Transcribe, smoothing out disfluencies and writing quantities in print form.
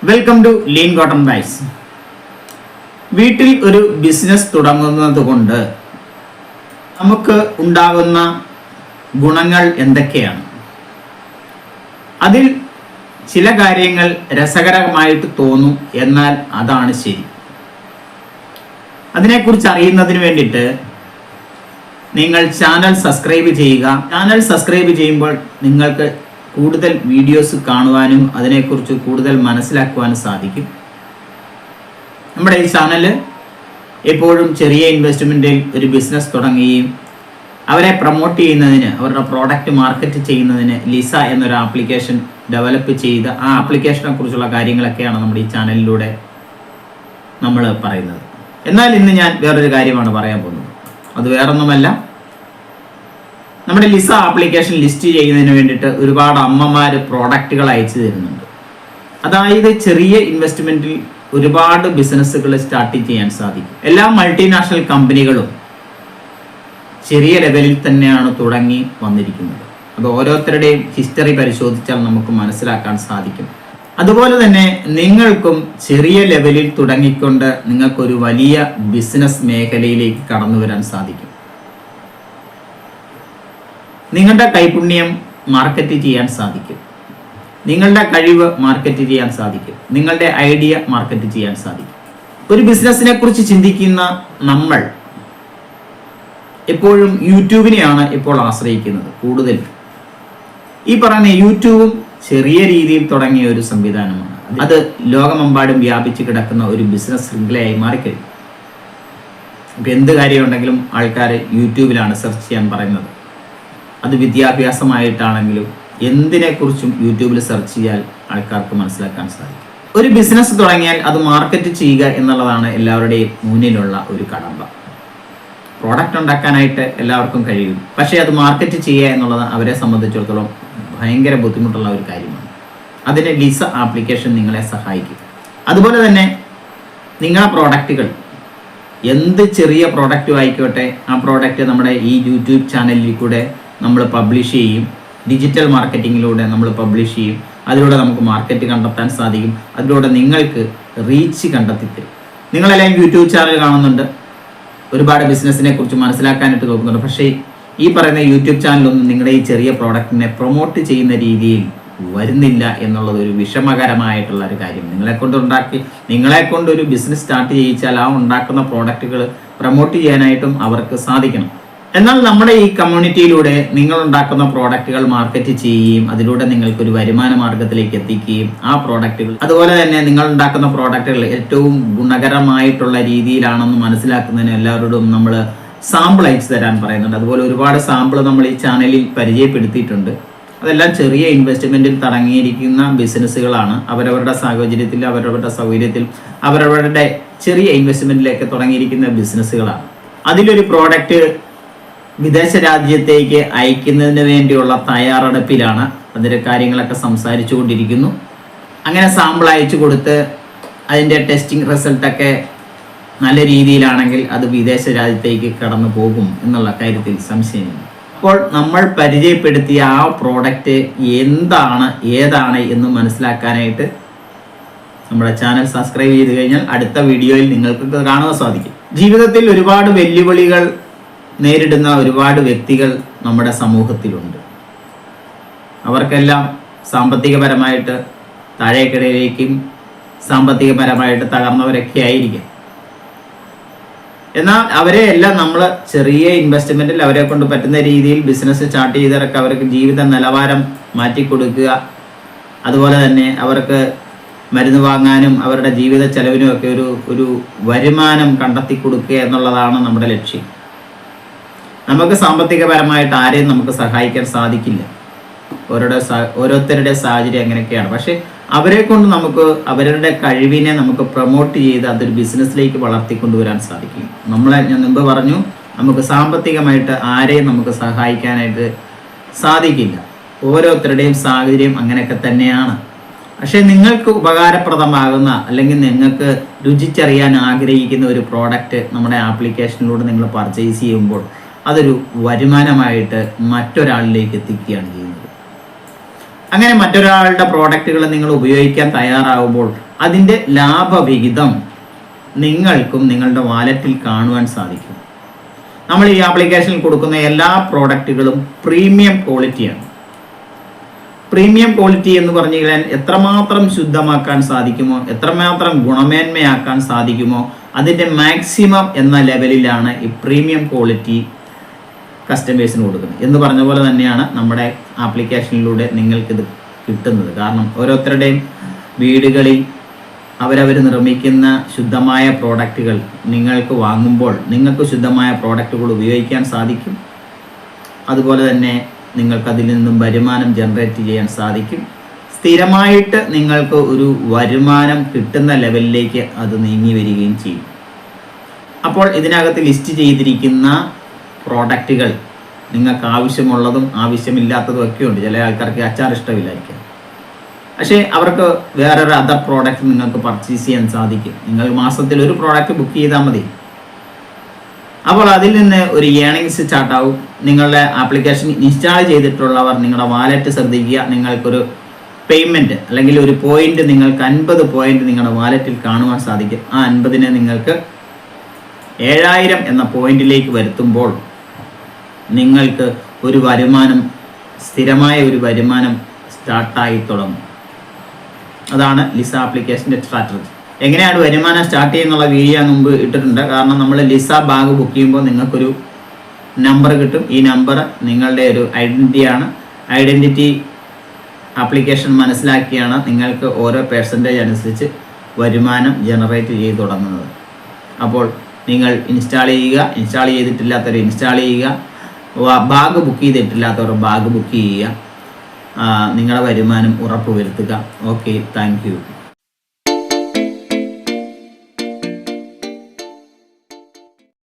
Welcome to lean cotton ബൈസ്. വീട്ടിൽ ഒരു business തുടങ്ങുന്നത് കൊണ്ട് നമുക്ക് ഉണ്ടാകുന്ന ഗുണങ്ങൾ എന്തൊക്കെയാണ്? അതിൽ ചില കാര്യങ്ങൾ രസകരമായിട്ട് തോന്നും, എന്നാൽ അതാണ് ശരി. അതിനെക്കുറിച്ച് അറിയുന്നതിന് വേണ്ടിയിട്ട് നിങ്ങൾ ചാനൽ സബ്സ്ക്രൈബ് ചെയ്യുക. ചാനൽ സബ്സ്ക്രൈബ് ചെയ്യുമ്പോൾ നിങ്ങൾക്ക് കൂടുതൽ വീഡിയോസ് കാണുവാനും അതിനെക്കുറിച്ച് കൂടുതൽ മനസ്സിലാക്കുവാനും സാധിക്കും. നമ്മുടെ ഈ ചാനൽ എപ്പോഴും ചെറിയ ഇൻവെസ്റ്റ്മെൻറ്റിൽ ഒരു ബിസിനസ് തുടങ്ങുകയും അവരെ പ്രൊമോട്ട് ചെയ്യുന്നതിന്, അവരുടെ പ്രോഡക്റ്റ് മാർക്കറ്റ് ചെയ്യുന്നതിന് ലിസ എന്നൊരു ആപ്ലിക്കേഷൻ ഡെവലപ്പ് ചെയ്ത ആ ആപ്ലിക്കേഷനെ കുറിച്ചുള്ള കാര്യങ്ങളൊക്കെയാണ് നമ്മുടെ ഈ ചാനലിലൂടെ നമ്മൾ പറയുന്നത്. എന്നാൽ ഇന്ന് ഞാൻ വേറൊരു കാര്യമാണ് പറയാൻ പോകുന്നത്. അത് വേറൊന്നുമല്ല, നമ്മുടെ ലിസ ആപ്ലിക്കേഷൻ ലിസ്റ്റ് ചെയ്യുന്നതിന് വേണ്ടിയിട്ട് ഒരുപാട് അമ്മമാർ പ്രോഡക്റ്റുകൾ അയച്ചു തരുന്നുണ്ട്. അതായത് ചെറിയ ഇൻവെസ്റ്റ്മെൻറ്റിൽ ഒരുപാട് ബിസിനസ്സുകൾ സ്റ്റാർട്ട് ചെയ്യാൻ സാധിക്കും. എല്ലാ മൾട്ടിനാഷണൽ കമ്പനികളും ചെറിയ ലെവലിൽ തന്നെയാണ് തുടങ്ങി വന്നിരിക്കുന്നത്. അത് ഓരോരുത്തരുടെയും ഹിസ്റ്ററി പരിശോധിച്ചാൽ നമുക്ക് മനസ്സിലാക്കാൻ സാധിക്കും. അതുപോലെ തന്നെ നിങ്ങൾക്കും ചെറിയ ലെവലിൽ തുടങ്ങിക്കൊണ്ട് നിങ്ങൾക്കൊരു വലിയ ബിസിനസ് മേഖലയിലേക്ക് കടന്നു വരാൻ സാധിക്കും. നിങ്ങളുടെ കൈപുണ്യം മാർക്കറ്റ് ചെയ്യാൻ സാധിക്കും, നിങ്ങളുടെ കഴിവ് മാർക്കറ്റ് ചെയ്യാൻ സാധിക്കും, നിങ്ങളുടെ ഐഡിയ മാർക്കറ്റ് ചെയ്യാൻ സാധിക്കും. ഒരു ബിസിനസ്സിനെ കുറിച്ച് ചിന്തിക്കുന്ന നമ്മൾ എപ്പോഴും യൂട്യൂബിനെയാണ് ഇപ്പോൾ ആശ്രയിക്കുന്നത് കൂടുതൽ. ഈ പറയുന്ന യൂട്യൂബും ചെറിയ രീതിയിൽ തുടങ്ങിയ ഒരു സംവിധാനമാണ്. അത് ലോകമെമ്പാടും വ്യാപിച്ചു കിടക്കുന്ന ഒരു ബിസിനസ് ശൃംഖലയായി മാറിക്കഴിഞ്ഞു. ഇപ്പം എന്ത് കാര്യമുണ്ടെങ്കിലും ആൾക്കാർ യൂട്യൂബിലാണ് സെർച്ച് ചെയ്യാൻ പറയുന്നത്. അത് വിദ്യാഭ്യാസമായിട്ടാണെങ്കിലും എന്തിനെക്കുറിച്ചും യൂട്യൂബിൽ സെർച്ച് ചെയ്യാൻ ആൾക്കാർക്ക് മനസ്സിലാക്കാൻ സാധിക്കും. ഒരു ബിസിനസ് തുടങ്ങിയാൽ അത് മാർക്കറ്റ് ചെയ്യുക എന്നുള്ളതാണ് എല്ലാവരുടെയും മുന്നിലുള്ള ഒരു കടമ്പ. പ്രോഡക്റ്റ് ഉണ്ടാക്കാനായിട്ട് എല്ലാവർക്കും കഴിയും, പക്ഷേ അത് മാർക്കറ്റ് ചെയ്യുക എന്നുള്ളത് അവരെ സംബന്ധിച്ചിടത്തോളം ഭയങ്കര ബുദ്ധിമുട്ടുള്ള ഒരു കാര്യമാണ്. അതിന് ലിസ ആപ്ലിക്കേഷൻ നിങ്ങളെ സഹായിക്കും. അതുപോലെ തന്നെ നിങ്ങളുടെ പ്രോഡക്റ്റുകൾ എന്ത് ചെറിയ പ്രോഡക്റ്റും ആയിക്കോട്ടെ, ആ പ്രോഡക്റ്റ് നമ്മുടെ ഈ യൂട്യൂബ് ചാനലിൽ കൂടെ നമ്മൾ പബ്ലിഷ് ചെയ്യും. ഡിജിറ്റൽ മാർക്കറ്റിങ്ങിലൂടെ നമ്മൾ പബ്ലിഷ് ചെയ്യും. അതിലൂടെ നമുക്ക് മാർക്കറ്റ് കണ്ടെത്താൻ സാധിക്കും. അതിലൂടെ നിങ്ങൾക്ക് റീച്ച് കണ്ടെത്തി തരും. നിങ്ങളെല്ലാം യൂട്യൂബ് ചാനൽ കാണുന്നുണ്ട്, ഒരുപാട് ബിസിനസ്സിനെ കുറിച്ച് മനസ്സിലാക്കാനായിട്ട് നോക്കുന്നുണ്ട്. പക്ഷേ ഈ പറയുന്ന യൂട്യൂബ് ചാനലൊന്നും നിങ്ങളുടെ ഈ ചെറിയ പ്രോഡക്റ്റിനെ പ്രൊമോട്ട് ചെയ്യുന്ന രീതിയിൽ വരുന്നില്ല എന്നുള്ളത് ഒരു വിഷമകരമായിട്ടുള്ള ഒരു കാര്യം. നിങ്ങളെക്കൊണ്ട് ഒരു ബിസിനസ് സ്റ്റാർട്ട് ചെയ്യിച്ചാൽ ആ ഉണ്ടാക്കുന്ന പ്രോഡക്റ്റുകൾ പ്രൊമോട്ട് ചെയ്യാനായിട്ടും അവർക്ക് സാധിക്കണം. എന്നാൽ നമ്മുടെ ഈ കമ്മ്യൂണിറ്റിയിലൂടെ നിങ്ങൾ ഉണ്ടാക്കുന്ന പ്രോഡക്റ്റുകൾ മാർക്കറ്റ് ചെയ്യുകയും അതിലൂടെ നിങ്ങൾക്കൊരു വരുമാന മാർഗത്തിലേക്ക് എത്തിക്കുകയും ആ പ്രോഡക്റ്റുകൾ, അതുപോലെ തന്നെ നിങ്ങൾ ഉണ്ടാക്കുന്ന പ്രോഡക്റ്റുകൾ ഏറ്റവും ഗുണകരമായിട്ടുള്ള രീതിയിലാണെന്ന് മനസ്സിലാക്കുന്നതിന് എല്ലാവരോടും നമ്മൾ സാമ്പിൾ അയച്ചു തരാൻ പറയുന്നുണ്ട്. അതുപോലെ ഒരുപാട് സാമ്പിൾ നമ്മൾ ഈ ചാനലിൽ പരിചയപ്പെടുത്തിയിട്ടുണ്ട്. അതെല്ലാം ചെറിയ ഇൻവെസ്റ്റ്മെൻറ്റിൽ തുടങ്ങിയിരിക്കുന്ന ബിസിനസ്സുകളാണ്. അവരവരുടെ സാഹചര്യത്തിൽ, അവരവരുടെ സൗകര്യത്തിൽ, അവരവരുടെ ചെറിയ ഇൻവെസ്റ്റ്മെൻറ്റിലേക്ക് തുടങ്ങിയിരിക്കുന്ന ബിസിനസ്സുകളാണ്. അതിലൊരു പ്രോഡക്റ്റ് വിദേശ രാജ്യത്തേക്ക് അയക്കുന്നതിന് വേണ്ടിയുള്ള തയ്യാറെടുപ്പിലാണ്. അതിൻ്റെ കാര്യങ്ങളൊക്കെ സംസാരിച്ചു കൊണ്ടിരിക്കുന്നു. അങ്ങനെ സാമ്പിൾ അയച്ചു കൊടുത്ത് അതിൻ്റെ ടെസ്റ്റിംഗ് റിസൾട്ടൊക്കെ നല്ല രീതിയിലാണെങ്കിൽ അത് വിദേശ രാജ്യത്തേക്ക് കടന്നു പോകും എന്നുള്ള കാര്യത്തിൽ സംശയമില്ല. അപ്പോൾ നമ്മൾ പരിചയപ്പെടുത്തിയ ആ പ്രോഡക്റ്റ് എന്താണ്, ഏതാണ് എന്ന് മനസ്സിലാക്കാനായിട്ട് നമ്മുടെ ചാനൽ സബ്സ്ക്രൈബ് ചെയ്ത് കഴിഞ്ഞാൽ അടുത്ത വീഡിയോയിൽ നിങ്ങൾക്ക് കാണുവാൻ സാധിക്കും. ജീവിതത്തിൽ ഒരുപാട് വെല്ലുവിളികൾ നേരിടുന്ന ഒരുപാട് വ്യക്തികൾ നമ്മുടെ സമൂഹത്തിലുണ്ട്. അവർക്കെല്ലാം സാമ്പത്തികപരമായിട്ട് താഴേക്കിടയിലേക്കും സാമ്പത്തികപരമായിട്ട് തകർന്നവരൊക്കെ ആയിരിക്കും. എന്നാൽ അവരെ എല്ലാം നമ്മൾ ചെറിയ ഇൻവെസ്റ്റ്മെൻറ്റിൽ അവരെ കൊണ്ട് പറ്റുന്ന രീതിയിൽ ബിസിനസ് സ്റ്റാർട്ട് ചെയ്തവരൊക്കെ അവർക്ക് ജീവിത നിലവാരം മാറ്റിക്കൊടുക്കുക, അതുപോലെ തന്നെ അവർക്ക് മരുന്ന് വാങ്ങാനും അവരുടെ ജീവിത ചെലവിനും ഒക്കെ ഒരു വരുമാനം കണ്ടെത്തി കൊടുക്കുക എന്നുള്ളതാണ് നമ്മുടെ ലക്ഷ്യം. നമുക്ക് സാമ്പത്തികപരമായിട്ട് ആരെയും നമുക്ക് സഹായിക്കാൻ സാധിക്കില്ല. ഓരോരുത്തരുടെ സാഹചര്യം അങ്ങനെയൊക്കെയാണ്. പക്ഷേ അവരെ കൊണ്ട് നമുക്ക് അവരുടെ കഴിവിനെ നമുക്ക് പ്രൊമോട്ട് ചെയ്ത് അതൊരു ബിസിനസ്സിലേക്ക് വളർത്തിക്കൊണ്ടുവരാൻ സാധിക്കും. ഞാൻ മുമ്പ് പറഞ്ഞു, നമുക്ക് സാമ്പത്തികമായിട്ട് ആരെയും നമുക്ക് സഹായിക്കാനായിട്ട് സാധിക്കില്ല. ഓരോരുത്തരുടെയും സാഹചര്യം അങ്ങനെയൊക്കെ തന്നെയാണ്. പക്ഷേ നിങ്ങൾക്ക് ഉപകാരപ്രദമാകുന്ന അല്ലെങ്കിൽ നിങ്ങൾക്ക് രുചിച്ചറിയാൻ ആഗ്രഹിക്കുന്ന ഒരു പ്രോഡക്റ്റ് നമ്മുടെ ആപ്ലിക്കേഷനിലൂടെ നിങ്ങൾ പർച്ചേസ് ചെയ്യുമ്പോൾ അതൊരു വരുമാനമായിട്ട് മറ്റൊരാളിലേക്ക് എത്തിക്കുകയാണ് ചെയ്യുന്നത്. അങ്ങനെ മറ്റൊരാളുടെ പ്രോഡക്റ്റുകൾ നിങ്ങൾ ഉപയോഗിക്കാൻ തയ്യാറാവുമ്പോൾ അതിൻ്റെ ലാഭവിഹിതം നിങ്ങൾക്കും നിങ്ങളുടെ വാലറ്റിൽ കാണുവാൻ സാധിക്കും. നമ്മൾ ഈ ആപ്ലിക്കേഷനിൽ കൊടുക്കുന്ന എല്ലാ പ്രോഡക്റ്റുകളും പ്രീമിയം ക്വാളിറ്റിയാണ്. പ്രീമിയം ക്വാളിറ്റി എന്ന് പറഞ്ഞു കഴിഞ്ഞാൽ എത്രമാത്രം ശുദ്ധമാക്കാൻ സാധിക്കുമോ, എത്രമാത്രം ഗുണമേന്മയാക്കാൻ സാധിക്കുമോ അതിൻ്റെ മാക്സിമം എന്ന ലെവലിലാണ് ഈ പ്രീമിയം ക്വാളിറ്റി കസ്റ്റമേഴ്സിന് കൊടുക്കുന്നത്. എന്ന് പറഞ്ഞ പോലെ തന്നെയാണ് നമ്മുടെ ആപ്ലിക്കേഷനിലൂടെ നിങ്ങൾക്കിത് കിട്ടുന്നത്. കാരണം ഓരോരുത്തരുടെയും വീടുകളിൽ അവരവർ നിർമ്മിക്കുന്ന ശുദ്ധമായ പ്രോഡക്റ്റുകൾ നിങ്ങൾക്ക് വാങ്ങുമ്പോൾ നിങ്ങൾക്ക് ശുദ്ധമായ പ്രോഡക്റ്റുകൾ ഉപയോഗിക്കാൻ സാധിക്കും. അതുപോലെ തന്നെ നിങ്ങൾക്ക് അതിൽ നിന്നും വരുമാനം ജനറേറ്റ് ചെയ്യാൻ സാധിക്കും. സ്ഥിരമായിട്ട് നിങ്ങൾക്ക് ഒരു വരുമാനം കിട്ടുന്ന ലെവലിലേക്ക് അത് നീങ്ങി വരികയും ചെയ്യും. അപ്പോൾ ഇതിനകത്ത് ലിസ്റ്റ് ചെയ്തിരിക്കുന്ന പ്രോഡക്റ്റുകൾ നിങ്ങൾക്ക് ആവശ്യമുള്ളതും ആവശ്യമില്ലാത്തതും ഒക്കെ ഉണ്ട്. ചില ആൾക്കാർക്ക് അച്ചാർ ഇഷ്ടമില്ലായിരിക്കും, പക്ഷേ അവർക്ക് വേറൊരു അതർ പ്രോഡക്റ്റ് നിങ്ങൾക്ക് പർച്ചേസ് ചെയ്യാൻ സാധിക്കും. നിങ്ങൾ മാസത്തിൽ ഒരു പ്രോഡക്റ്റ് ബുക്ക് ചെയ്താൽ മതി. അപ്പോൾ അതിൽ നിന്ന് ഒരു ഏണിങ്സ് സ്റ്റാർട്ടാവും. നിങ്ങളുടെ ആപ്ലിക്കേഷൻ ഇൻസ്റ്റാൾ ചെയ്തിട്ടുള്ളവർ നിങ്ങളുടെ വാലറ്റ് ശ്രദ്ധിക്കുക. നിങ്ങൾക്കൊരു പേയ്മെൻറ്റ് അല്ലെങ്കിൽ ഒരു പോയിന്റ് നിങ്ങൾക്ക് 50 പോയിന്റ് നിങ്ങളുടെ വാലറ്റിൽ കാണുവാൻ സാധിക്കും. ആ 50നെ നിങ്ങൾക്ക് 7000 എന്ന പോയിന്റിലേക്ക് വരുത്തുമ്പോൾ നിങ്ങൾക്ക് ഒരു വരുമാനം, സ്ഥിരമായ ഒരു വരുമാനം സ്റ്റാർട്ടായി തുടങ്ങും. അതാണ് ലിസ ആപ്ലിക്കേഷൻ്റെ സ്ട്രാറ്റജി. എങ്ങനെയാണ് വരുമാനം സ്റ്റാർട്ട് ചെയ്യുന്നുള്ള വീഡിയോ മുമ്പ് ഇട്ടിട്ടുണ്ട്. കാരണം നമ്മൾ ലിസ ബാഗ് ബുക്ക് ചെയ്യുമ്പോൾ നിങ്ങൾക്കൊരു നമ്പർ കിട്ടും. ഈ നമ്പർ നിങ്ങളുടെ ഒരു ഐഡൻറ്റിറ്റിയാണ്. ഐഡൻറ്റിറ്റി ആപ്ലിക്കേഷൻ മനസ്സിലാക്കിയാണ് നിങ്ങൾക്ക് ഓരോ പെർസെൻറ്റേജ് അനുസരിച്ച് വരുമാനം ജനറേറ്റ് ചെയ്ത് തുടങ്ങുന്നത്. അപ്പോൾ നിങ്ങൾ ഇൻസ്റ്റാൾ ചെയ്യുക. ഇൻസ്റ്റാൾ ചെയ്തിട്ടില്ലാത്തവർ ഇൻസ്റ്റാൾ ചെയ്യുക. ബാഗ് ബുക്ക് ചെയ്തിട്ടില്ലാത്തവർ ബാഗ് ബുക്ക് ചെയ്യുക. നിങ്ങളുടെ വരുമാനം ഉറപ്പ് വരുത്തുക. Okay, thank you.